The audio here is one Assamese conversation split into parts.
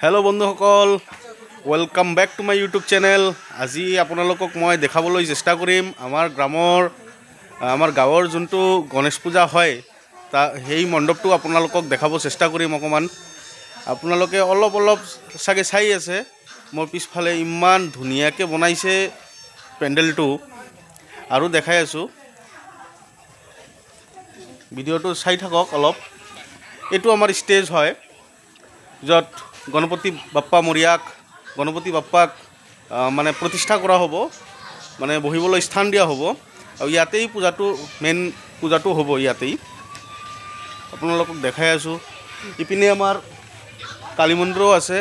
हेलो बंधुसकल welcome back to my YouTube channel. आज आपनालोকক मैं देखाबोलै चेष्टा करिम आमार गाँवर जोनटो गणेश पूजा है ता हेई मंडपटो आपनालोকক देखाब चेष्टा करिम। अकमान आपनालोके अलप अलप सागे चाई आछे मोर पिछफाले इमान धुनियाके बनाइছে पेन्डेलटो आरो देखाई आछो भिडिओटो चाई थाকক अलप। एटो आमार स्टेज है जत गणपति बाप्पा मरियाक गणपति बाप्पाक माने प्रतिष्ठा करा हबो माने बहिबोलै स्थान दिया हबो और इयातेई पूजाटो मेन पूजाटो हबो। इयातेई आपनालोকক देखाई आछो। इपिने आमार काली मन्दिरो आछे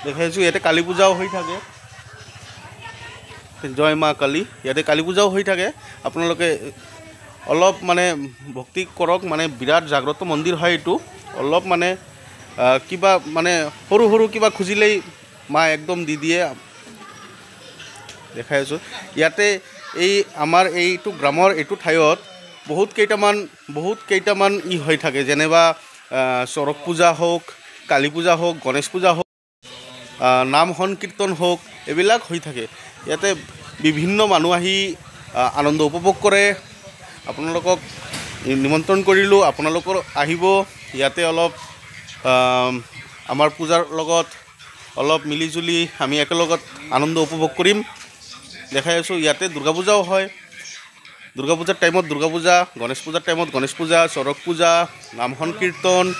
देखाई आछो। इयाते काली पूजाओ होई थाके जय मा काली इयाते काली पूजाओ होई थाके। आपनालोके अलप माने भक्ति करक माने बिराट जाग्रत मंदिर है। एटो अलप माने किबा माने सरू सरू किबा खुजिले मा एकदम दी दिए देखाई आछो। इयाते आमार एइटो ग्रामर एटो ठायत बहुत केइटामान इ होई थाके जेनेबा चरक पूजा होक काली पूजा होक गणेश पूजा होक नाम संकीर्तन होक एबिलाक होई थाके। इयाते विभिन्न मानुह आहि आनंद उपभोग करे। आपनालोকক निमंत्रण करिलो आपनालोक आहिबो इयाते अलप आमार पूजार लगत अलप मिली जुली आमी एकेलगत आनंद उपभोग करिम देखाई आछो। इयाते दुर्गा पूजाओ है दुर्गा पूजार टाइमत दुर्गा पूजा गणेश पूजार टाइमत गणेश पूजा चरक पूजा नाम संकीर्तन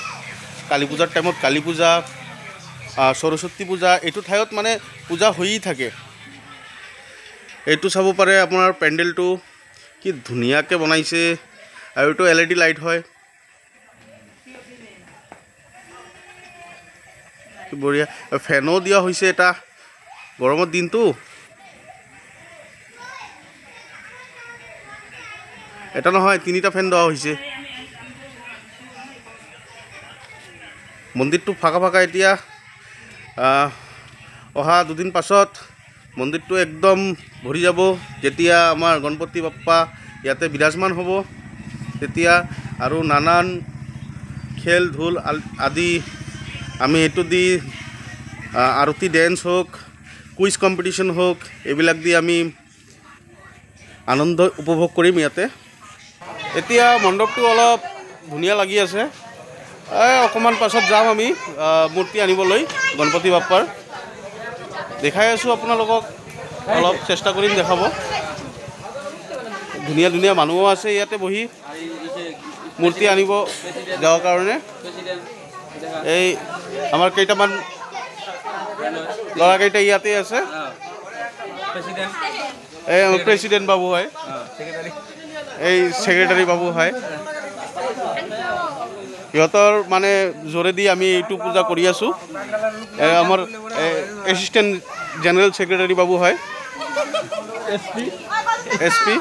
काली पूजार टाइमत काली पूजा सरस्वती पूजा एटो ठायत माने पूजा होई थाके। एटो चाब पारे आपनार पेन्डेलटो कि धुनियाके बनाइছে आरो एटो LED लाइट है बढ़िया फैनो दिया होइसे एटा गरमर दिन तो এটা নহয় তিনিটা ফ্যান দেওয়া হয়েছে। মন্দিরটো ফাঁকা ফাঁকা এতিয়া অহা দুদিন পাছত মন্দিরটো একদম ভরি যাব যেতিয়া আমার গণপতি বাপ্পা ইয়াতে বিরাজমান হব তেতিয়া আৰু নানান খেল ধুল আদি আমি এটো দি आरती डेन्स होक कुइज कम्पिटिशन होक एबिलाक दी आमी आनंद उपभोग करिम। इयाते एतिया मंडपटो अलप धुनिया लागि आछे अकमान पाছত जाम आमी मूर्ति आनिबोलै गणपति बाप्पार देखाई आछो। आपनालोকক अलप चेष्टा करिम देखाब धुनिया धुनिया मानुह आछे इयाते बहि मूर्ति आनिब जाओ कारणे এই आमार केइटामान लड़ा कईटा इयाते आछे प्रेसिडेंट बाबू है सेक्रेटारी बाबू है इहतर माने जोरेदी आमी एटू पूजा करि आछो। आमार एसिस्टेंट जेनारेल सेक्रेटारी बाबू है एसपी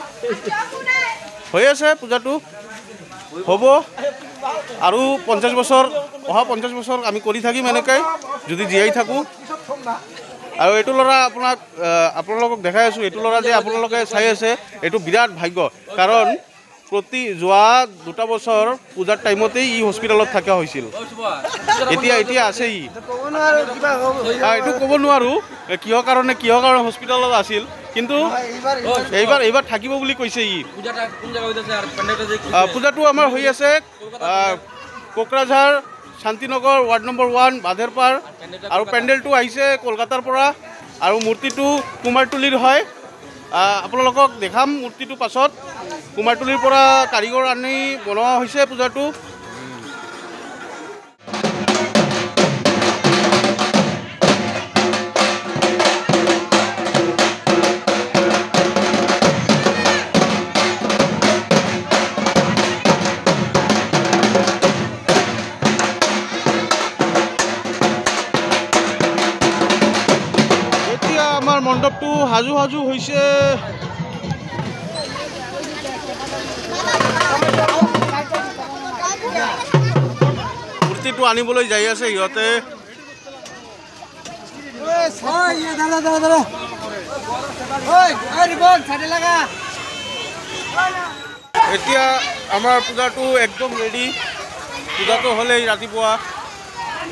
হৈ আছে पूजाटो हब और 50 बছर अहा 50 बছर आमी करि थाकिम एनेकै যদি জীয়াই থাকো। और एटो लड़ा आपनालोকক देखाई आछो एटो लड़ा जे आपनालोके चाई आछे एटो बिराट भाग्य कारण प्रति जोआ 2टा बছर पूजार टाइमते इ हस्पिटालत थाका होइसिल एटिया आछे इ एटो कब নোৱাৰো किहर कारणे हस्पिटालत आसिल किन्तु এইবাৰ থাকিব বুলি কৈছে। इ पूजाटो आमार হৈ আছে कोकराझार शांतिनगर वार्ड नम्बर 1 बाधेरपार और पेन्डेलटो आइसे कलकातार परा और मूर्तिटो कुमारटुलिर है। आपनालोকক देखाम मूर्तिटो पाছত कुमारटुलिर परा कारिगर आनी बनवा होइसे पूजाटो। मंडपटो हाजू हाजू होइसे मूर्तिटो आनिबोलै जाई आछे इहते एतिया आमार पूजाटो एकदम रेडी पूजाटो हले रातिपुआ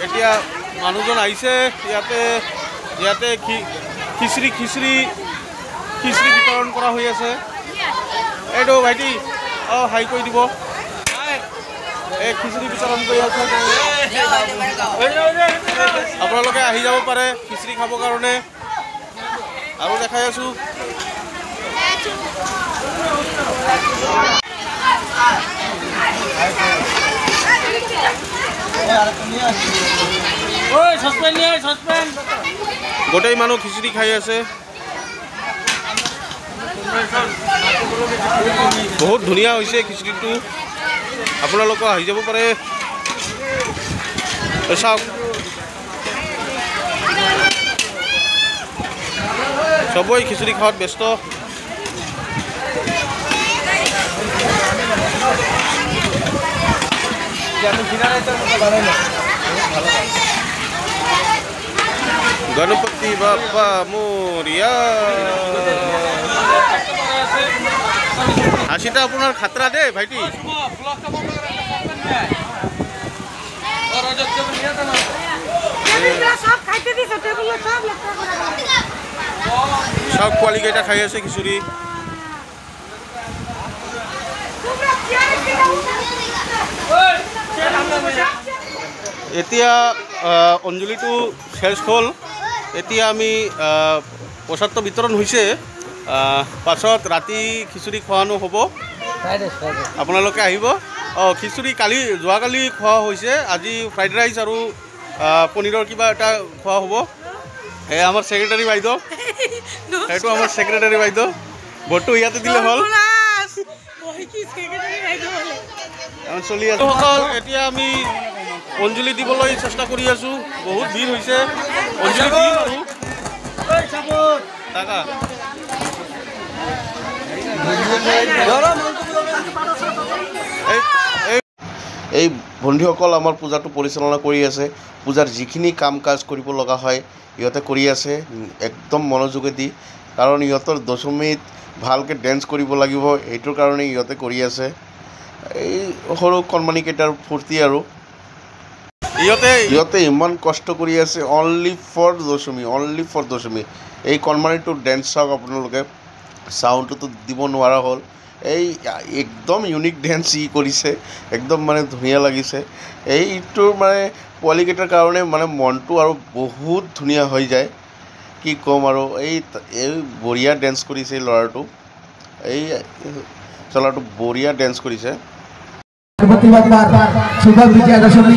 एतिया মানুহজন আহিছে ইয়াতে খিচিৰি বিতৰণ কৰা হৈ আছে। এইটো ভাইটি হাই কৰি দিব। এই খিচিৰি বিতৰণ কৰি আছে। আপোনালোকে আহি যাব পাৰে খিচিৰি খাবৰ কাৰণে। আৰু দেখাই আছোঁ গোটেই মানুহ খিচিৰি খাই আছে। বহুত ধুনীয়া হৈছে খিচিৰিটো। আপোনালোকে আহি যাব পাৰে। চাওক সবই খিচিৰি খাওয়াত ব্যস্ত। গণপতি বাপ্পা মোরিয়া। হাসিটা আপনার খাতরা দে ভাইটি। সব কোয়ালিকেটা খাই আছে খিচুড়ি। এতিয়া অঞ্জলিটো শেষ হ'ল। এতিয়া আমি প্ৰসাদটো বিতৰণ হৈছে। পাছত ৰাতি খিচুড়ি খোৱানো হ'ব। আপোনালোকে আহিব। খিচুড়ি যোৱাকালি খোৱা হৈছে। আজি ফ্ৰাইড ৰাইচ আৰু পনীৰৰ কিবা এটা খোৱা হ'ব। এয়া আমাৰ ছেক্ৰেটাৰী বাইদেউ। সেইটো আমাৰ ছেক্ৰেটাৰী বাইদেউ। ভোটটো ইয়াতে দিলে হ'ল। চলি আছে সকল। এতিয়া আমি অঞ্জলি দিবলৈ চেষ্টা কৰি আছোঁ। বহুত ভিৰ হৈছে। অঞ্জলি দিম আৰু টাকা এই বন্ধুসকল আমাৰ পূজাটো পৰিচালনা কৰি আছে। পূজাৰ যিখিনি কাম কাজ কৰিব লগা হয় ইহঁতে কৰি আছে একদম মনোযোগেদি। কাৰণ ইহঁতৰ দশমীত ভালকৈ ডেন্স কৰিব লাগিব, এইটোৰ কাৰণে ইহঁতে কৰি আছে। এই সৰু কণমানিকেইটাৰ ফূৰ্তি আৰু ইহঁতে ইমান কষ্ট কৰি আছে অনলি ফৰ দশমী। এই কণমানিটোৰ ডেন্স চাওক আপোনালোকে। চাউণ্ডটোতো দিব নোৱাৰা হ'ল। এই একদম ইউনিক ডেন্স কৰিছে। একদম মানে ধুনীয়া লাগিছে। এইটোৰ মানে পোৱালিকেইটাৰ কাৰণে মানে মনটো আৰু বহুত ধুনীয়া হৈ যায়। কি ক'ম আৰু এই বঢ়িয়া ডেন্স কৰিছে এই ল'ৰাটো। এই চলাটো বঢ়িয়া ডেন্স কৰিছে। শুভ বিজয়া দশমী,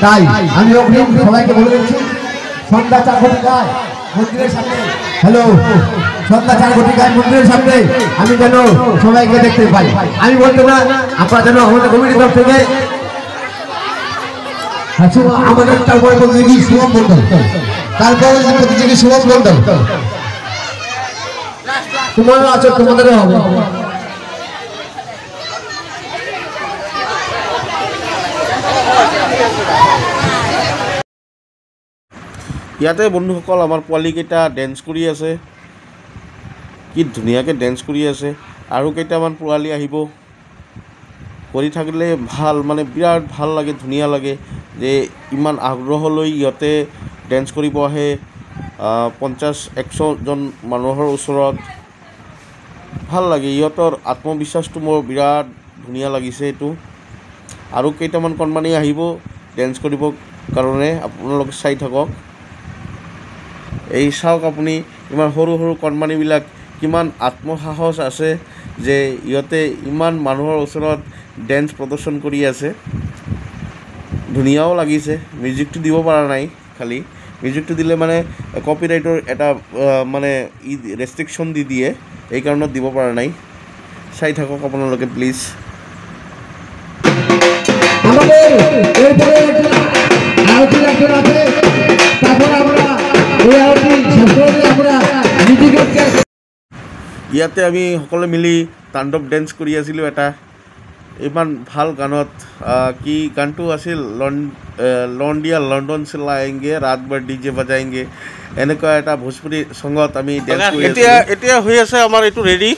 তাই আমি অগ্রিম সবাইকে বলে দিচ্ছি সন্ধ্যা 4 ঘটিকায় মন্দিরের সামনে। হ্যালো, সন্ধ্যা 4 ঘটিকায় মন্দিরের সামনে আমি যেন সবাইকে দেখতে পাই। আমি বলতে না, আপনারা যেন আমাদের কমিটির তরফ থেকে আমাদের তারপরে প্রতিযোগী শুভম মন্ডল, তারপরে প্রতিযোগী শুভম মন্ডল, তোমারও আছো, তোমাদেরও হবে। ইয়াতে বন্ধুসকল আমাৰ পোৱালিকেইটা ডেন্স কৰি আছে। কি ধুনীয়াকৈ ডেন্স কৰি আছে। আৰু কেইটামান পোৱালি আহিব। কৰি থাকিলে ভাল, মানে বিৰাট ভাল লাগে, ধুনীয়া লাগে যে ইমান আগ্ৰহলৈ ইহঁতে ডেন্স কৰিব আহে। 50-100জন মানুহৰ ওচৰত ভাল লাগে। ইহঁতৰ আত্মবিশ্বাসটো মোৰ বিৰাট ধুনীয়া লাগিছে এইটো। আৰু কেইটামান কণমানি আহিব ডেন্স কৰিবৰ কাৰণে। আপোনালোকে চাই থাকক। এই চাওক আপুনি ইমান সৰু কণমানিবিলাক কিমান আত্মসাহস আছে যে ইহঁতে ইমান মানুহৰ ওচৰত ডেন্স প্ৰদৰ্শন কৰি আছে। ধুনীয়াও লাগিছে। মিউজিকটো দিব পৰা নাই, খালি মিউজিকটো দিলে মানে কপিৰাইটৰ এটা মানে ৰেষ্ট্ৰিকশ্যন দি দিয়ে, এই কাৰণত দিব পৰা নাই। চাই থাকক আপোনালোকে প্লিজ। ইয়াতে আমি সকলোৱে মিলি তাণ্ডৱ ডেন্স কৰি আছিলোঁ এটা ইমান ভাল গানত। কি গানটো আছিল? লণ্ডিয়া লণ্ডন চে লায়েংগে ৰাত ভৰ ডিজে বজায়েংগে, এনেকুৱা এটা ভোজপুৰী ছঙত আমি ডেন্স কৰি আছিলোঁ। এতিয়া হৈ আছে আমাৰ এইটো ৰেডি।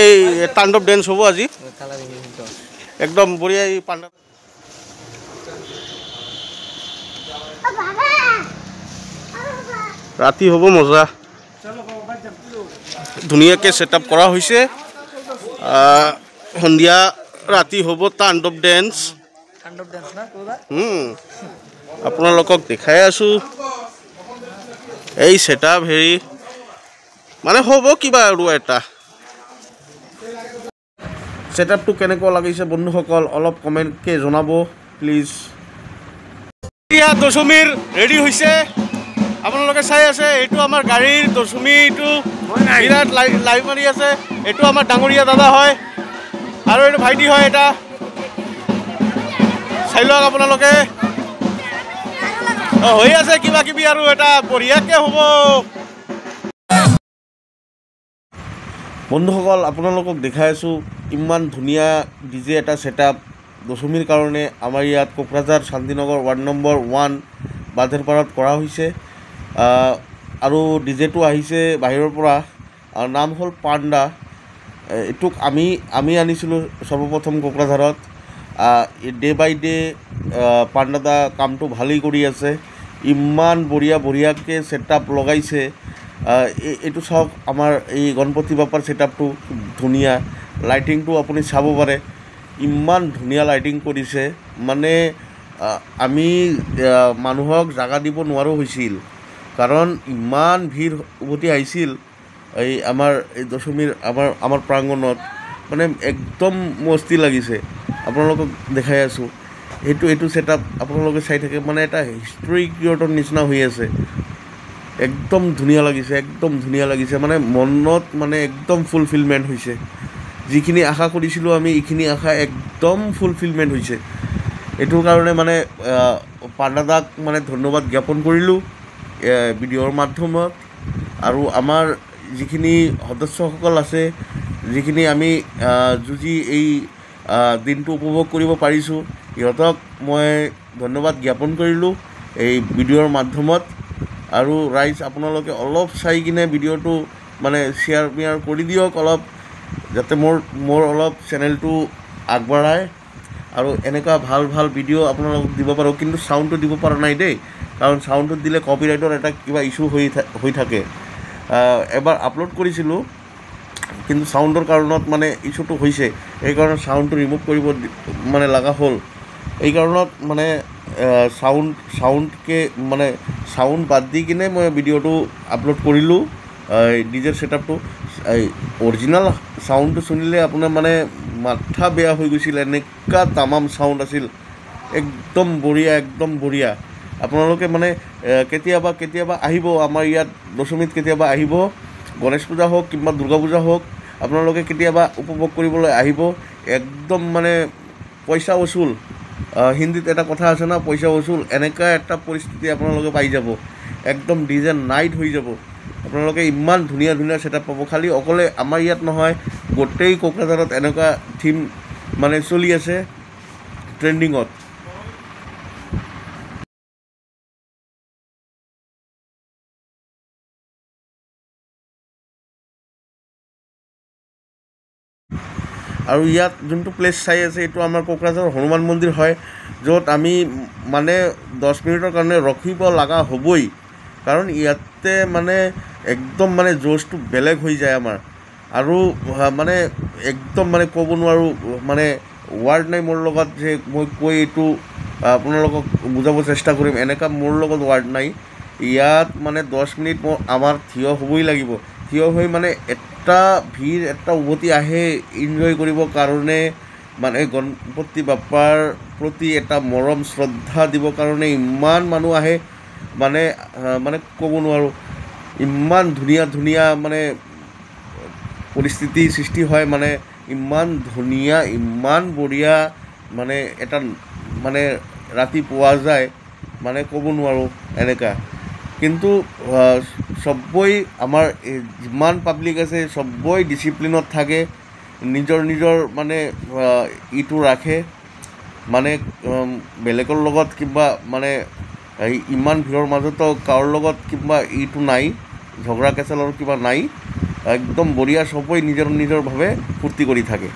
এই তাণ্ডৱ ডেন্স হ'ব আজি একদম বঢ়িয়া। এই পাণ্ডৱ ৰাতি হ'ব মজা ধুনীয়াকৈ ছেটআপ কৰা হৈছে সন্ধিয়া ৰাতি হ'ব তাণ্ডৱ ডেন্স আপোনালোকক দেখাই আছোঁ এই ছেটআপ হেৰি মানে হ'ব কিবা আৰু এটা ছেটআপটো কেনেকুৱা লাগিছে বন্ধুসকল অলপ কমেণ্টকৈ জনাব প্লিজ এতিয়া দশমীৰ ৰেডি হৈছে আপোনালোকে চাই আছে এইটো আমাৰ গাড়ীৰ দশমী এইটো বিৰাট লাইভ মাৰি আছে এইটো আমাৰ ডাঙৰীয়া দাদা হয় আৰু এইটো ভাইটি হয় এটা চাই লওক আপোনালোকে হৈ আছে কিবা কিবি আৰু এটা বঢ়িয়াকৈ হ'ব বন্ধুসকল আপোনালোকক দেখাই আছোঁ ইমান ধুনীয়া ডিজে এটা ছেটআপ দশমীৰ কাৰণে আমাৰ ইয়াত কোকৰাঝাৰ শান্তিনগৰ ৱাৰ্ড নম্বৰ 1 বাঁধেৰপাৰাত কৰা হৈছে আৰু ডিজেটো আহিছে বাহিৰৰ পৰা আৰু নাম হ'ল পাণ্ডা এইটোক আমি আনিছিলোঁ সৰ্বপ্ৰথম কোকৰাঝাৰত ডে বাই ডে পাণ্ডাদা কামটো ভালেই কৰি আছে ইমান বঢ়িয়াকৈ ছেটআপ লগাইছে এইটো চাওক আমাৰ এই গণপতি বাপ্পাৰ ছেটআপটো ধুনীয়া লাইটিংটো আপুনি চাব পাৰে ইমান ধুনীয়া লাইটিং কৰিছে মানে আমি মানুহক জাগা দিব নোৱাৰো হৈছিল কাৰণ ইমান ভিৰ উভতি আহিছিল এই আমাৰ এই দশমীৰ আমাৰ প্ৰাংগণত মানে একদম মস্তি লাগিছে আপোনালোকক দেখাই আছোঁ এইটো ছেটআপ আপোনালোকে চাই থাকে মানে এটা হিষ্টৰিক পিৰিয়ডৰ নিচিনা হৈ আছে একদম ধুনীয়া লাগিছে মানে মনত মানে একদম ফুলফিলমেণ্ট হৈছে যিখিনি আশা কৰিছিলোঁ আমি এইখিনি আশা একদম ফুলফিলমেণ্ট হৈছে এইটোৰ কাৰণে মানে পাণ্ডাদাক মানে ধন্যবাদ জ্ঞাপন কৰিলোঁ ভিডিঅ'ৰ মাধ্যমত আৰু আমাৰ যিখিনি সদস্যসকল আছে যিখিনি আমি যুঁজি এই দিনটো উপভোগ কৰিব পাৰিছোঁ সিহঁতক মই ধন্যবাদ জ্ঞাপন কৰিলোঁ এই ভিডিঅ'ৰ মাধ্যমত আৰু ৰাইজ আপোনালোকে অলপ চাই কিনে ভিডিঅ'টো মানে শ্বেয়াৰ কৰি দিয়ক অলপ যাতে মোৰ অলপ চেনেলটো আগবঢ়ায় আৰু এনেকুৱা ভাল ভিডিঅ' আপোনালোকক দিব পাৰোঁ কিন্তু চাউণ্ডটো দিব পৰা নাই দেই কাৰণ চাউণ্ডটো দিলে কপিৰাইটৰ এটা কিবা ইছ্যু হৈ থাকে এবাৰ আপলোড কৰিছিলোঁ কিন্তু চাউণ্ডৰ কাৰণত মানে ইছ্যুটো হৈছে সেইকাৰণে চাউণ্ডটো ৰিমুভ কৰিব মানে লগা হ'ল এই কাৰণত মানে চাউণ্ড বাদ দি কিনে মই ভিডিঅ'টো আপলোড কৰিলোঁ ডিজেৰ ছেটআপটো অৰিজিনেল চাউণ্ডটো শুনিলে আপোনাৰ মানে মাথা বেয়া হৈ গৈছিল এনেকুৱা তামাম চাউণ্ড আছিল একদম বঢ়িয়া আপোনালোকে মানে কেতিয়াবা আহিব আমাৰ ইয়াত দশমীত কেতিয়াবা আহিব গণেশ পূজা হওক কিংবা দুৰ্গা পূজা হওক আপোনালোকে কেতিয়াবা উপভোগ কৰিবলৈ আহিব একদম মানে পইচা উচুল হিন্দীত এটা কথা আছে না পইচা উচুল এনেকুৱা এটা পৰিস্থিতি আপোনালোকে পাই যাব একদম ডিজে নাইট হৈ যাব আপোনালোকে ইমান ধুনীয়া ছেটআপ পাব খালি অকলে আমাৰ ইয়াত নহয় গোটেই কোকৰাঝাৰত এনেকুৱা থিম মানে চলি আছে ট্ৰেণ্ডিঙত আৰু ইয়াত যোনটো প্লেচ চাই আছে এইটো আমাৰ কোকৰাঝাৰৰ হনুমান মন্দিৰ হয় য'ত আমি মানে 10 মিনিটৰ কাৰণে ৰখিব লগা হ'বই কাৰণ ইয়াতে মানে একদম মানে জোচটো বেলেগ হৈ যায় আমাৰ আৰু মানে একদম মানে ক'ব নোৱাৰোঁ মানে ৱাৰ্ড নাই মোৰ লগত যে মই কৈ এইটো আপোনালোকক বুজাব চেষ্টা কৰিম এনেকুৱা মোৰ লগত ৱাৰ্ড নাই ইয়াত মানে 10 মিনিট আমাৰ থিয় হ'বই লাগিব থিয় হৈ মানে এটা ভিৰ এটা উভতি আহে এনজয় কৰিবৰ কাৰণে মানে গণপতি বাপ্পাৰ প্ৰতি এটা মৰম শ্ৰদ্ধা দিবৰ কাৰণে ইমান মানুহ আহে মানে ক'ব নোৱাৰোঁ ইমান ধুনীয়া মানে পৰিস্থিতি সৃষ্টি হয় মানে ইমান ধুনীয়া ইমান বঢ়িয়া মানে এটা মানে ৰাতি পোৱা যায় মানে ক'ব নোৱাৰোঁ এনেকুৱা কিন্তু সবই আমাৰ যিমান পাব্লিক আছে সবই ডিচিপ্লিনত থাকে নিজৰ মানে ইটো ৰাখে মানে বেলেগৰ লগত কিবা মানে ইমান ভিৰৰ মাজতো কাৰো লগত কিবা ইটো নাই ঝগড়া কেঁচালৰ কিবা নাই একদম বঢ়িয়া সবই নিজৰভাৱে ফূৰ্তি কৰি থাকে